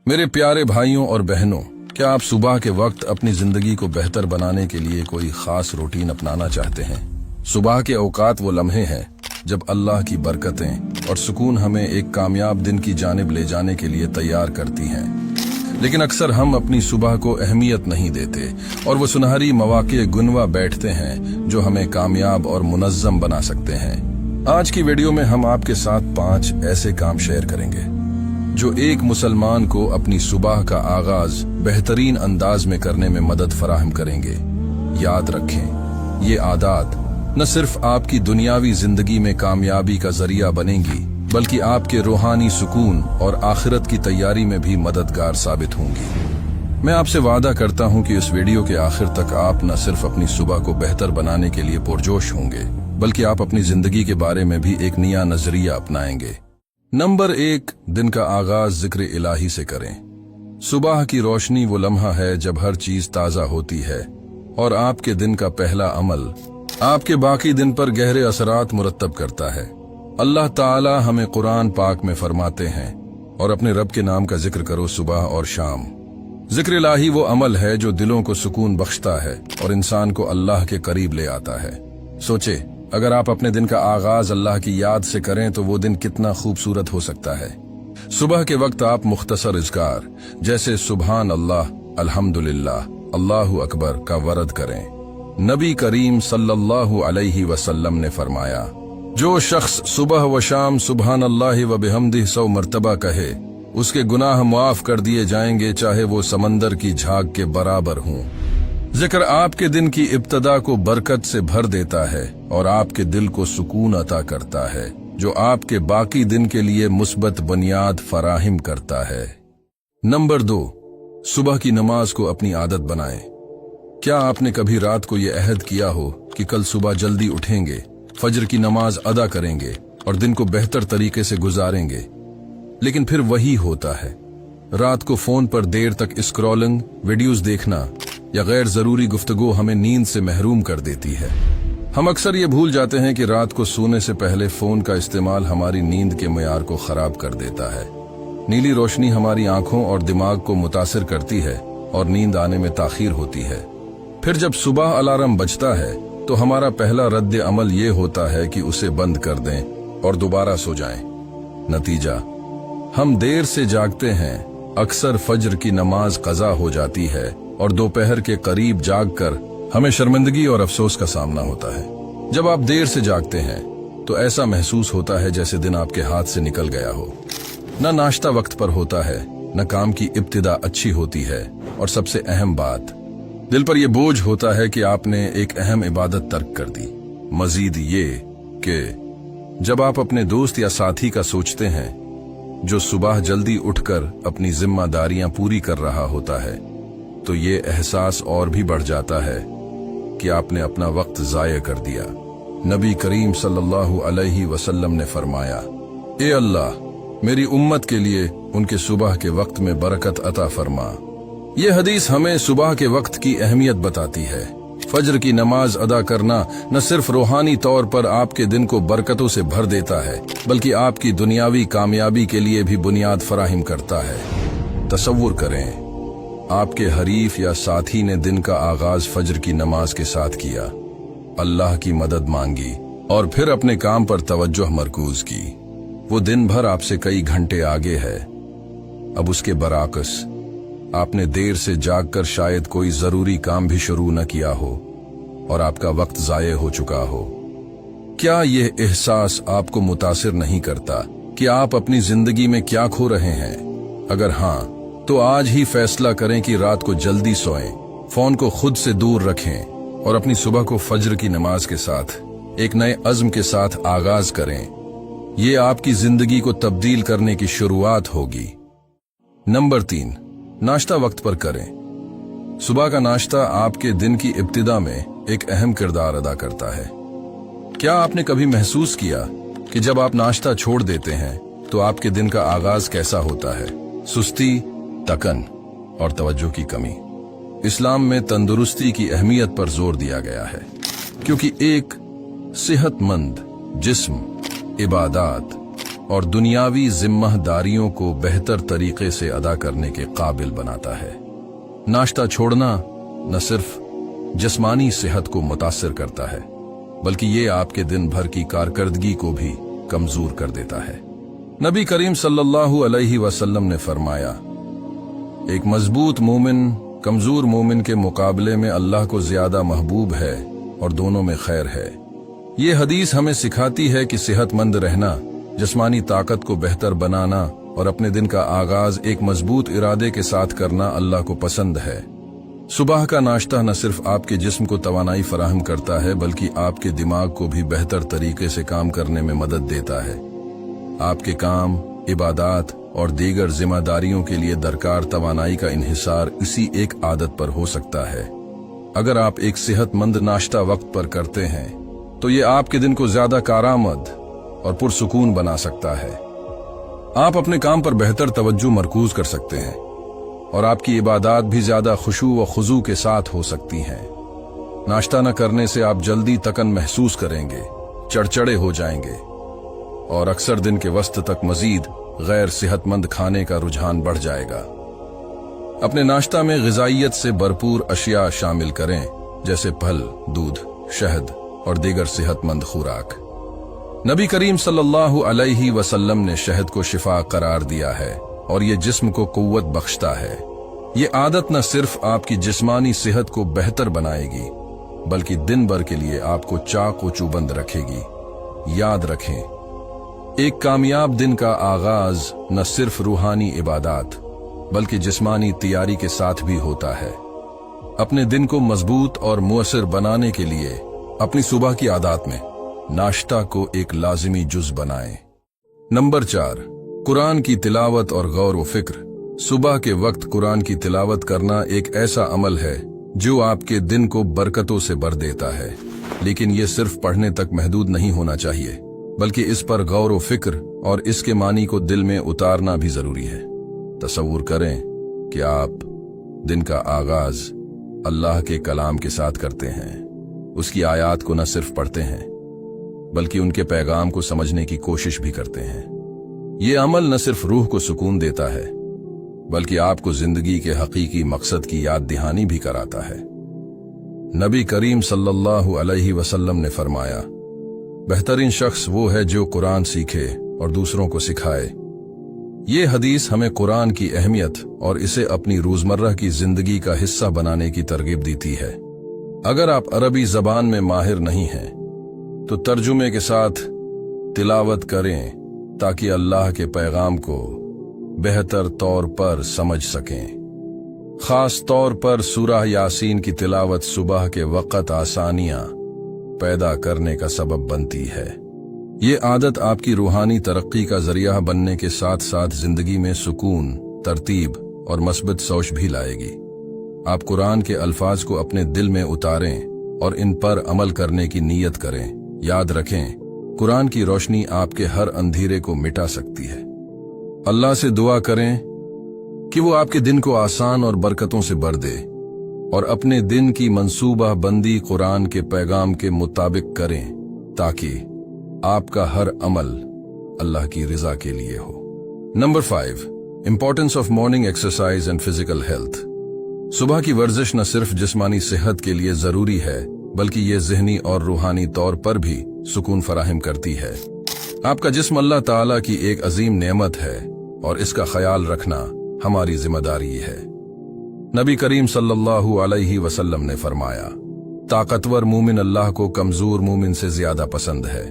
मेरे प्यारे भाइयों और बहनों, क्या आप सुबह के वक्त अपनी जिंदगी को बेहतर बनाने के लिए कोई खास रूटीन अपनाना चाहते हैं? सुबह के औकात वो लम्हे हैं जब अल्लाह की बरकतें और सुकून हमें एक कामयाब दिन की जानिब ले जाने के लिए तैयार करती हैं। लेकिन अक्सर हम अपनी सुबह को अहमियत नहीं देते और वो सुनहरी मौके गुनवा बैठते हैं जो हमें कामयाब और मुनज़्ज़म बना सकते हैं। आज की वीडियो में हम आपके साथ 5 ऐसे काम शेयर करेंगे जो एक मुसलमान को अपनी सुबह का आगाज बेहतरीन अंदाज में करने में मदद फराहम करेंगे। याद रखें, ये आदत न सिर्फ आपकी दुनियावी जिंदगी में कामयाबी का जरिया बनेंगी बल्कि आपके रूहानी सुकून और आखिरत की तैयारी में भी मददगार साबित होंगी। मैं आपसे वादा करता हूं कि इस वीडियो के आखिर तक आप न सिर्फ अपनी सुबह को बेहतर बनाने के लिए पुरजोश होंगे बल्कि आप अपनी जिंदगी के बारे में भी एक नया नजरिया अपनाएंगे। नंबर 1, दिन का आगाज जिक्र इलाही से करें। सुबह की रोशनी वो लम्हा है जब हर चीज ताजा होती है और आपके दिन का पहला अमल आपके बाकी दिन पर गहरे असरात मुरत्तब करता है। अल्लाह ताला हमें कुरान पाक में फरमाते हैं, और अपने रब के नाम का जिक्र करो सुबह और शाम। जिक्र इलाही वो अमल है जो दिलों को सुकून बख्शता है और इंसान को अल्लाह के करीब ले आता है। सोचे, अगर आप अपने दिन का आगाज अल्लाह की याद से करें तो वो दिन कितना खूबसूरत हो सकता है। सुबह के वक्त आप मुख्तसर इज़कार जैसे सुबहान अल्लाह, अल्हम्दुलिल्लाह, अल्लाहु अकबर का वरद करें। नबी करीम सल्लल्लाहु अलैहि वसल्लम ने फरमाया, जो शख्स सुबह व शाम सुबहान अल्लाह व बिहम्दिही 100 मर्तबा कहे, उसके गुनाह मुआफ कर दिए जाएंगे, चाहे वो समंदर की झाग के बराबर हों। जिक्र आपके दिन की इब्तदा को बरकत से भर देता है और आपके दिल को सुकून अता करता है, जो आपके बाकी दिन के लिए मुस्बत बुनियाद फराहिम करता है। नंबर 2, सुबह की नमाज को अपनी आदत बनाएं। क्या आपने कभी रात को यह अहद किया हो कि कल सुबह जल्दी उठेंगे, फजर की नमाज अदा करेंगे और दिन को बेहतर तरीके से गुजारेंगे? लेकिन फिर वही होता है, रात को फोन पर देर तक स्क्रॉलिंग, वीडियोस देखना या गैर जरूरी गुफ्तगू हमें नींद से महरूम कर देती है। हम अक्सर ये भूल जाते हैं कि रात को सोने से पहले फोन का इस्तेमाल हमारी नींद के मयार को खराब कर देता है। नीली रोशनी हमारी आंखों और दिमाग को मुतासिर करती है और नींद आने में ताखीर होती है। फिर जब सुबह अलार्म बजता है तो हमारा पहला रद्द अमल ये होता है कि उसे बंद कर दें और दोबारा सो जाएं। नतीजा, हम देर से जागते हैं, अक्सर फजर की नमाज कज़ा हो जाती है और दोपहर के करीब जागकर हमें शर्मिंदगी और अफसोस का सामना होता है। जब आप देर से जागते हैं तो ऐसा महसूस होता है जैसे दिन आपके हाथ से निकल गया हो। न नाश्ता वक्त पर होता है, न काम की इब्तिदा अच्छी होती है, और सबसे अहम बात, दिल पर यह बोझ होता है कि आपने एक अहम इबादत तर्क कर दी। मजीद ये कि जब आप अपने दोस्त या साथी का सोचते हैं जो सुबह जल्दी उठकर अपनी जिम्मेदारियां पूरी कर रहा होता है, तो ये एहसास और भी बढ़ जाता है कि आपने अपना वक्त जाया कर दिया। नबी करीम सल्लल्लाहु अलैहि वसल्लम ने फरमाया, ए अल्लाह, मेरी उम्मत के लिए उनके सुबह के वक्त में बरकत अता फरमा। ये हदीस हमें सुबह के वक्त की अहमियत बताती है। फजर की नमाज अदा करना न सिर्फ रूहानी तौर पर आपके दिन को बरकतों से भर देता है बल्कि आपकी दुनियावी कामयाबी के लिए भी बुनियाद फराहिम करता है। तसव्वुर करें, आपके हरीफ या साथी ने दिन का आगाज फजर की नमाज के साथ किया, अल्लाह की मदद मांगी और फिर अपने काम पर तवज्जो मरकूज की। वो दिन भर आपसे कई घंटे आगे है। अब उसके बराकस आपने देर से जागकर शायद कोई जरूरी काम भी शुरू न किया हो और आपका वक्त जाये हो चुका हो। क्या यह एहसास आपको मुतासिर नहीं करता कि आप अपनी जिंदगी में क्या खो रहे हैं? अगर हाँ, तो आज ही फैसला करें कि रात को जल्दी सोएं, फोन को खुद से दूर रखें और अपनी सुबह को फजर की नमाज के साथ एक नए अज़्म के साथ आगाज करें। ये आपकी जिंदगी को तब्दील करने की शुरुआत होगी। नंबर 3, नाश्ता वक्त पर करें। सुबह का नाश्ता आपके दिन की इब्तिदा में एक अहम किरदार अदा करता है। क्या आपने कभी महसूस किया कि जब आप नाश्ता छोड़ देते हैं तो आपके दिन का आगाज कैसा होता है? सुस्ती, तकन और तवज्जो की कमी। इस्लाम में तंदुरुस्ती की अहमियत पर जोर दिया गया है, क्योंकि एक सेहतमंद जिस्म, इबादत और दुनियावी जिम्मेदारियों को बेहतर तरीके से अदा करने के काबिल बनाता है। नाश्ता छोड़ना न सिर्फ जिस्मानी सेहत को मुतासिर करता है, बल्कि ये आपके दिन भर की कारकर्दगी को भी कमजोर कर देता है। नबी करीम सल्लल्लाहु अलैहि वसल्लम ने फरमाया, एक मजबूत मोमिन कमजोर मोमिन के मुकाबले में अल्लाह को ज्यादा महबूब है और दोनों में खैर है। ये हदीस हमें सिखाती है कि सेहतमंद रहना, जिस्मानी ताकत को बेहतर बनाना और अपने दिन का आगाज एक मजबूत इरादे के साथ करना अल्लाह को पसंद है। सुबह का नाश्ता न सिर्फ आपके जिस्म को तवानाई फराहम करता है, बल्कि आपके दिमाग को भी बेहतर तरीके से काम करने में मदद देता है। आपके काम, इबादात और दीगर जिम्मेदारियों के लिए दरकार तवानाई का इन्हिसार इसी एक आदत पर हो सकता है। अगर आप एक सेहतमंद नाश्ता वक्त पर करते हैं तो ये आपके दिन को ज्यादा कारआमद और पुरसुकून बना सकता है। आप अपने काम पर बेहतर तवज्जो मरकूज कर सकते हैं और आपकी इबादात भी ज्यादा खुशू व खुजू के साथ हो सकती हैं। नाश्ता न करने से आप जल्दी तकन महसूस करेंगे, चड़चड़े हो जाएंगे और अक्सर दिन के वस्त तक मजीद गैर सेहतमंद खाने का रुझान बढ़ जाएगा। अपने नाश्ता में ग़िज़ाइयत से भरपूर अशिया शामिल करें, जैसे फल, दूध, शहद और दीगर सेहतमंद खुराक। नबी करीम सल्लल्लाहु अलैहि वसल्लम ने शहद को शिफा करार दिया है और ये जिस्म को कुव्वत बख्शता है। ये आदत न सिर्फ आपकी जिस्मानी सेहत को बेहतर बनाएगी, बल्कि दिन भर के लिए आपको चाक व चौबंद रखेगी। याद रखें, एक कामयाब दिन का आगाज न सिर्फ रूहानी इबादात बल्कि जिस्मानी तैयारी के साथ भी होता है। अपने दिन को मजबूत और मुअस्सर बनाने के लिए अपनी सुबह की आदत में नाश्ता को एक लाजिमी जुज बनाएं। नंबर 4, कुरान की तिलावत और गौर व फिक्र। सुबह के वक्त कुरान की तिलावत करना एक ऐसा अमल है जो आपके दिन को बरकतों से भर देता है, लेकिन ये सिर्फ पढ़ने तक महदूद नहीं होना चाहिए, बल्कि इस पर गौर व फिक्र और इसके मानी को दिल में उतारना भी जरूरी है। तसव्वुर करें कि आप दिन का आगाज अल्लाह के कलाम के साथ करते हैं। उसकी आयत को न सिर्फ पढ़ते हैं बल्कि उनके पैगाम को समझने की कोशिश भी करते हैं। ये अमल न सिर्फ रूह को सुकून देता है बल्कि आपको जिंदगी के हकीकी मकसद की याद दहानी भी कराता है। नबी करीम सल्लल्लाहु अलैहि वसल्लम ने फरमाया, बेहतरीन शख्स वो है जो कुरान सीखे और दूसरों को सिखाए। ये हदीस हमें कुरान की अहमियत और इसे अपनी रोजमर्रा की जिंदगी का हिस्सा बनाने की तरगीब देती है। अगर आप अरबी जबान में माहिर नहीं हैं तो तर्जुमे के साथ तिलावत करें ताकि अल्लाह के पैगाम को बेहतर तौर पर समझ सकें। खास तौर पर सूरह यासीन की तिलावत सुबह के वक़्त आसानियां पैदा करने का सबब बनती है। ये आदत आपकी रूहानी तरक्की का जरिया बनने के साथ साथ जिंदगी में सुकून, तरतीब और मस्बत सोच भी लाएगी। आप कुरान के अल्फाज को अपने दिल में उतारें और इन पर अमल करने की नीयत करें। याद रखें, कुरान की रोशनी आपके हर अंधेरे को मिटा सकती है। अल्लाह से दुआ करें कि वो आपके दिन को आसान और बरकतों से भर दे और अपने दिन की मंसूबा बंदी कुरान के पैगाम के मुताबिक करें ताकि आपका हर अमल अल्लाह की रिजा के लिए हो। Number 5, importance of morning exercise and physical health. सुबह की वर्जिश न सिर्फ जिस्मानी सेहत के लिए जरूरी है बल्कि ये ज़हनी और रूहानी तौर पर भी सुकून फराहम करती है। आपका जिस्म अल्लाह ताला की एक अजीम नेमत है और इसका ख्याल रखना हमारी जिम्मेदारी है। नबी करीम सल्लल्लाहु अलैहि वसल्लम ने फरमाया, ताकतवर मोमिन अल्लाह को कमजोर मोमिन से ज्यादा पसंद है।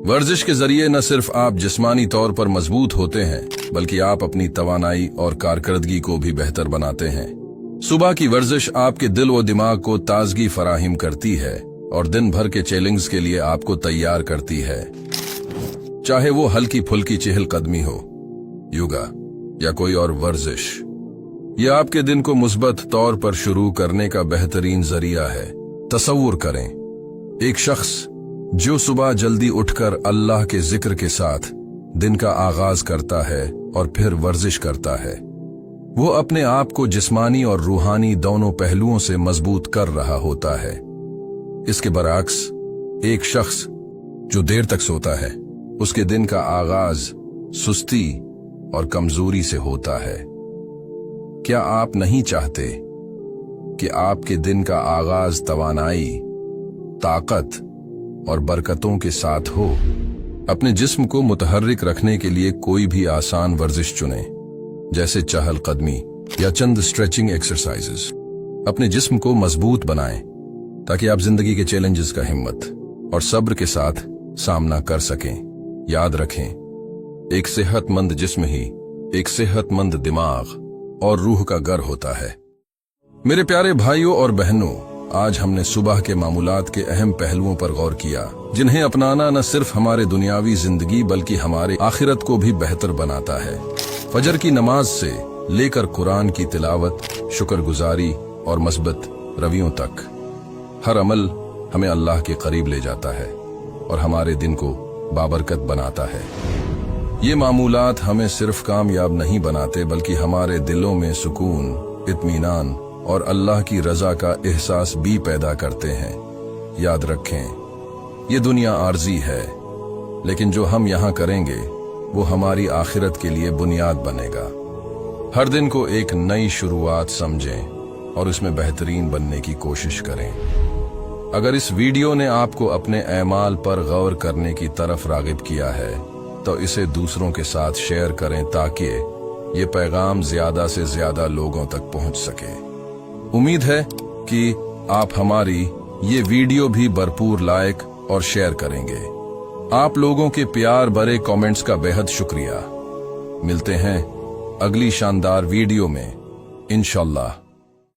वर्जिश के जरिए न सिर्फ आप जिस्मानी तौर पर मजबूत होते हैं बल्कि आप अपनी तवानाई और कारकर्दगी को भी बेहतर बनाते हैं। सुबह की वर्जिश आपके दिल व दिमाग को ताजगी फराहिम करती है और दिन भर के चैलेंज के लिए आपको तैयार करती है। चाहे वो हल्की फुल्की चहलकदमी हो, योगा या कोई और वर्जिश, यह आपके दिन को मुस्बत तौर पर शुरू करने का बेहतरीन जरिया है। तसव्वुर करें, एक शख्स जो सुबह जल्दी उठकर अल्लाह के जिक्र के साथ दिन का आगाज करता है और फिर वर्जिश करता है, वो अपने आप को जिस्मानी और रूहानी दोनों पहलुओं से मजबूत कर रहा होता है। इसके बरअक्स, एक शख्स जो देर तक सोता है, उसके दिन का आगाज सुस्ती और कमजोरी से होता है। क्या आप नहीं चाहते कि आपके दिन का आगाज तवानाई, ताकत और बरकतों के साथ हो? अपने जिस्म को मुतहर्रिक रखने के लिए कोई भी आसान वर्जिश चुनें, जैसे चहलकदमी या चंद स्ट्रेचिंग एक्सरसाइजेस। अपने जिस्म को मजबूत बनाएं ताकि आप जिंदगी के चैलेंजेस का हिम्मत और सब्र के साथ सामना कर सकें। याद रखें, एक सेहतमंद जिस्म ही एक सेहतमंद दिमाग और रूह का घर होता है। मेरे प्यारे भाइयों और बहनों, आज हमने सुबह के मामूलात के अहम पहलुओं पर गौर किया, जिन्हें अपनाना न सिर्फ हमारे दुनियावी जिंदगी बल्कि हमारे आखिरत को भी बेहतर बनाता है। फजर की नमाज से लेकर कुरान की तिलावत, शुक्रगुजारी और मस्बत रवियों तक, हर अमल हमें अल्लाह के करीब ले जाता है और हमारे दिन को बाबरकत बनाता है। ये मामूलात हमें सिर्फ कामयाब नहीं बनाते बल्कि हमारे दिलों में सुकून, इत्मीनान और अल्लाह की रजा का एहसास भी पैदा करते हैं। याद रखें, ये दुनिया आर्जी है, लेकिन जो हम यहाँ करेंगे वो हमारी आखिरत के लिए बुनियाद बनेगा। हर दिन को एक नई शुरुआत समझें और उसमें बेहतरीन बनने की कोशिश करें। अगर इस वीडियो ने आपको अपने ऐमाल पर गौर करने की तरफ रागिब किया है तो इसे दूसरों के साथ शेयर करें ताकि ये पैगाम ज्यादा से ज्यादा लोगों तक पहुंच सके। उम्मीद है कि आप हमारी ये वीडियो भी भरपूर लाइक और शेयर करेंगे। आप लोगों के प्यार भरे कमेंट्स का बेहद शुक्रिया। मिलते हैं अगली शानदार वीडियो में इंशाअल्लाह।